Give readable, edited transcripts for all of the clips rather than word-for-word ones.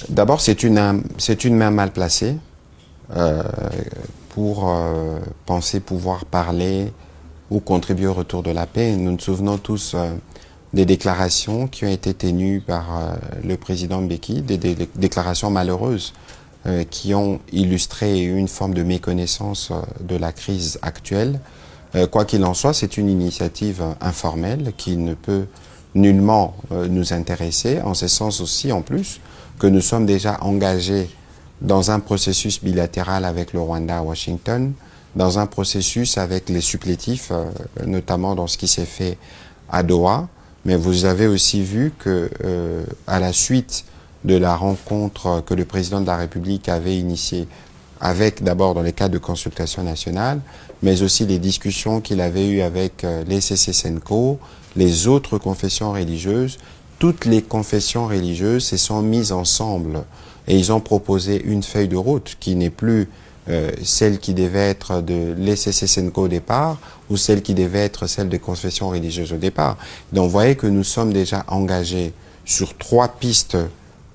D'abord, c'est une main mal placée euh, pour penser pouvoir parler ou contribuer au retour de la paix. Nous nous souvenons tous des déclarations qui ont été tenues par le président Mbeki, des déclarations malheureuses qui ont illustré une forme de méconnaissance de la crise actuelle. Quoi qu'il en soit, c'est une initiative informelle qui ne peut nullement nous intéresser, en ce sens aussi, en plus, que nous sommes déjà engagés dans un processus bilatéral avec le Rwanda à Washington, dans un processus avec les supplétifs, notamment dans ce qui s'est fait à Doha. Mais vous avez aussi vu que, à la suite de la rencontre que le président de la République avait initiée avec d'abord dans les cadres de consultation nationale, mais aussi les discussions qu'il avait eues avec les CC-SENCO, les autres confessions religieuses, toutes les confessions religieuses se sont mises ensemble et ils ont proposé une feuille de route qui n'est plus celle qui devait être de l'ECC-SENCO au départ ou celle qui devait être celle des confessions religieuses au départ. Donc vous voyez que nous sommes déjà engagés sur 3 pistes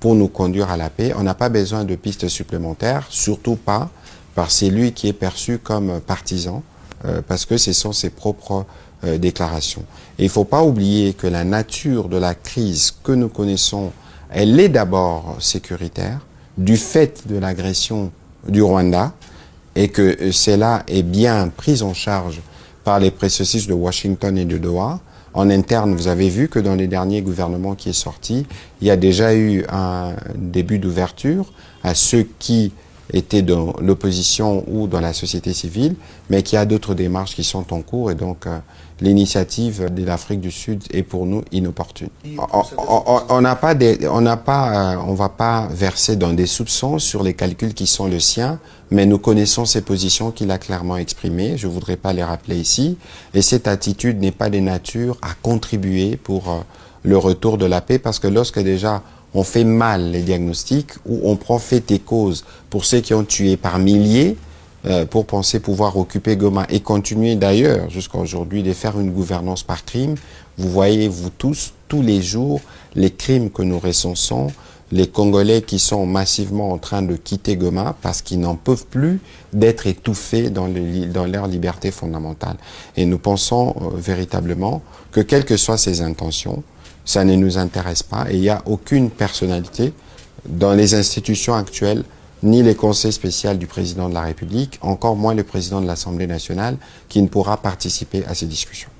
pour nous conduire à la paix. On n'a pas besoin de pistes supplémentaires, surtout pas par celui qui est perçu comme partisan, parce que ce sont ses propres déclarations. Et il ne faut pas oublier que la nature de la crise que nous connaissons, elle est d'abord sécuritaire, du fait de l'agression du Rwanda, et que cela est bien pris en charge par les processus de Washington et de Doha. En interne, vous avez vu que dans les derniers gouvernements qui est sorti, il y a déjà eu un début d'ouverture à ceux qui étaient dans l'opposition ou dans la société civile, mais qu'il y a d'autres démarches qui sont en cours et donc l'initiative de l'Afrique du Sud est pour nous inopportune. On va pas verser dans des soupçons sur les calculs qui sont le sien, mais nous connaissons ces positions qu'il a clairement exprimées. Je voudrais pas les rappeler ici. Et cette attitude n'est pas de nature à contribuer pour le retour de la paix, parce que lorsque déjà on fait mal les diagnostics ou on prend fait et cause pour ceux qui ont tué par milliers, pour penser pouvoir occuper Goma et continuer d'ailleurs jusqu'à aujourd'hui de faire une gouvernance par crime. Vous voyez, vous tous les jours, les crimes que nous recensons, les Congolais qui sont massivement en train de quitter Goma parce qu'ils n'en peuvent plus d'être étouffés dans leur liberté fondamentale. Et nous pensons véritablement que quelles que soient ses intentions, ça ne nous intéresse pas et il n'y a aucune personnalité dans les institutions actuelles, ni les conseils spéciaux du président de la République, encore moins le président de l'Assemblée nationale, qui ne pourra participer à ces discussions.